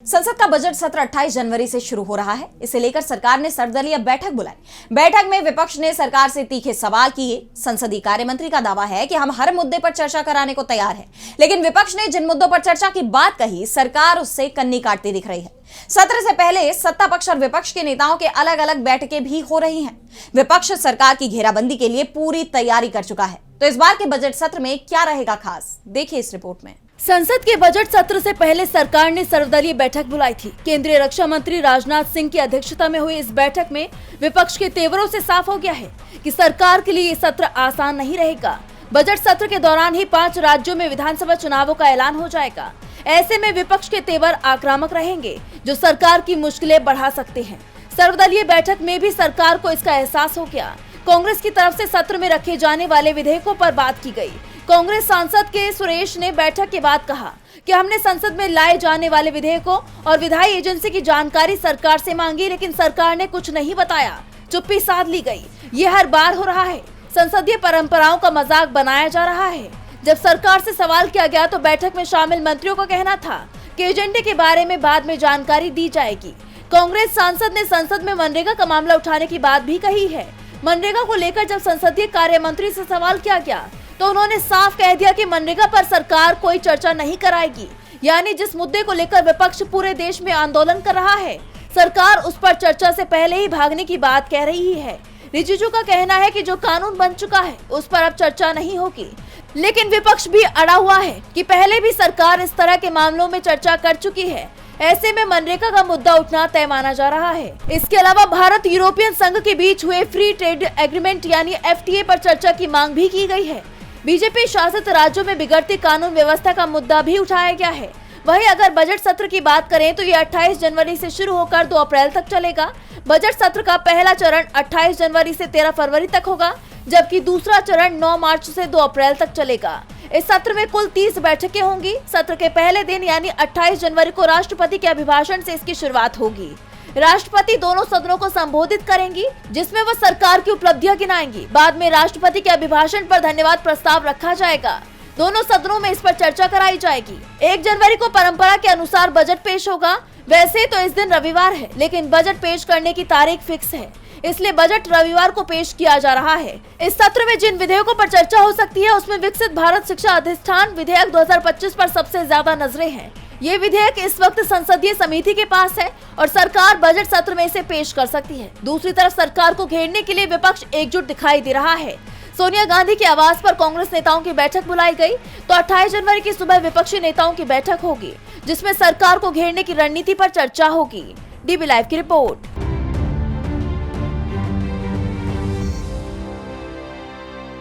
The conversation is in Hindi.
संसद का बजट सत्र 28 जनवरी से शुरू हो रहा है। इसे लेकर सरकार ने सर्वदलीय बैठक बुलाई। बैठक में विपक्ष ने सरकार से तीखे सवाल किए। संसदीय कार्य मंत्री का दावा है कि हम हर मुद्दे पर चर्चा कराने को तैयार हैं, लेकिन विपक्ष ने जिन मुद्दों पर चर्चा की बात कही, सरकार उससे कन्नी काटती दिख रही है। सत्र से पहले सत्ता पक्ष और विपक्ष के नेताओं के अलग अलग बैठकें भी हो रही हैं। विपक्ष सरकार की घेराबंदी के लिए पूरी तैयारी कर चुका है। तो इस बार के बजट सत्र में क्या रहेगा खास, देखिए इस रिपोर्ट में। संसद के बजट सत्र से पहले सरकार ने सर्वदलीय बैठक बुलाई थी। केंद्रीय रक्षा मंत्री राजनाथ सिंह की अध्यक्षता में हुई इस बैठक में विपक्ष के तेवरों से साफ हो गया है कि सरकार के लिए ये सत्र आसान नहीं रहेगा। बजट सत्र के दौरान ही 5 राज्यों में विधानसभा चुनावों का ऐलान हो जाएगा। ऐसे में विपक्ष के तेवर आक्रामक रहेंगे, जो सरकार की मुश्किलें बढ़ा सकते हैं। सर्वदलीय बैठक में भी सरकार को इसका एहसास हो गया। कांग्रेस की तरफ से सत्र में रखे जाने वाले विधेयकों पर बात की गई। कांग्रेस सांसद के सुरेश ने बैठक के बाद कहा कि हमने संसद में लाए जाने वाले विधेयकों और विधायी एजेंसी की जानकारी सरकार से मांगी, लेकिन सरकार ने कुछ नहीं बताया। चुप्पी साध ली गई। ये हर बार हो रहा है। संसदीय परंपराओं का मजाक बनाया जा रहा है। जब सरकार से सवाल किया गया तो बैठक में शामिल मंत्रियों का कहना था कि एजेंडे के बारे में बाद में जानकारी दी जाएगी। कांग्रेस सांसद ने संसद में मनरेगा का मामला उठाने की बात भी कही है। मनरेगा को लेकर जब संसदीय कार्य मंत्री से सवाल किया गया तो उन्होंने साफ कह दिया कि मनरेगा पर सरकार कोई चर्चा नहीं कराएगी। यानी जिस मुद्दे को लेकर विपक्ष पूरे देश में आंदोलन कर रहा है, सरकार उस पर चर्चा से पहले ही भागने की बात कह रही है। रिजिजू का कहना है कि जो कानून बन चुका है उस पर अब चर्चा नहीं होगी, लेकिन विपक्ष भी अड़ा हुआ है कि पहले भी सरकार इस तरह के मामलों में चर्चा कर चुकी है। ऐसे में मनरेगा का मुद्दा उठना तय माना जा रहा है। इसके अलावा भारत यूरोपियन संघ के बीच हुए फ्री ट्रेड एग्रीमेंट यानी FTA पर चर्चा की मांग भी की गई है। बीजेपी शासित राज्यों में बिगड़ती कानून व्यवस्था का मुद्दा भी उठाया गया है। वहीं अगर बजट सत्र की बात करें तो ये 28 जनवरी से शुरू होकर 2 अप्रैल तक चलेगा। बजट सत्र का पहला चरण 28 जनवरी से 13 फरवरी तक होगा, जबकि दूसरा चरण 9 मार्च से 2 अप्रैल तक चलेगा। इस सत्र में कुल 30 बैठकें होंगी। सत्र के पहले दिन यानी 28 जनवरी को राष्ट्रपति के अभिभाषण से इसकी शुरुआत होगी। राष्ट्रपति दोनों सदनों को संबोधित करेंगी, जिसमें वह सरकार की उपलब्धियां गिनाएंगी। बाद में राष्ट्रपति के अभिभाषण पर धन्यवाद प्रस्ताव रखा जाएगा। दोनों सदनों में इस पर चर्चा कराई जाएगी। 1 जनवरी को परंपरा के अनुसार बजट पेश होगा। वैसे तो इस दिन रविवार है, लेकिन बजट पेश करने की तारीख फिक्स है, इसलिए बजट रविवार को पेश किया जा रहा है। इस सत्र में जिन विधेयकों पर चर्चा हो सकती है उसमें विकसित भारत शिक्षा अधिष्ठान विधेयक 2025 पर सबसे ज्यादा नजरें हैं। ये विधेयक इस वक्त संसदीय समिति के पास है और सरकार बजट सत्र में इसे पेश कर सकती है। दूसरी तरफ सरकार को घेरने के लिए विपक्ष एकजुट दिखाई दे रहा है। सोनिया गांधी के आवास पर कांग्रेस नेताओं की बैठक बुलाई गई तो 28 जनवरी की सुबह विपक्षी नेताओं की बैठक होगी, जिसमें सरकार को घेरने की रणनीति पर चर्चा होगी। DB लाइव की रिपोर्ट।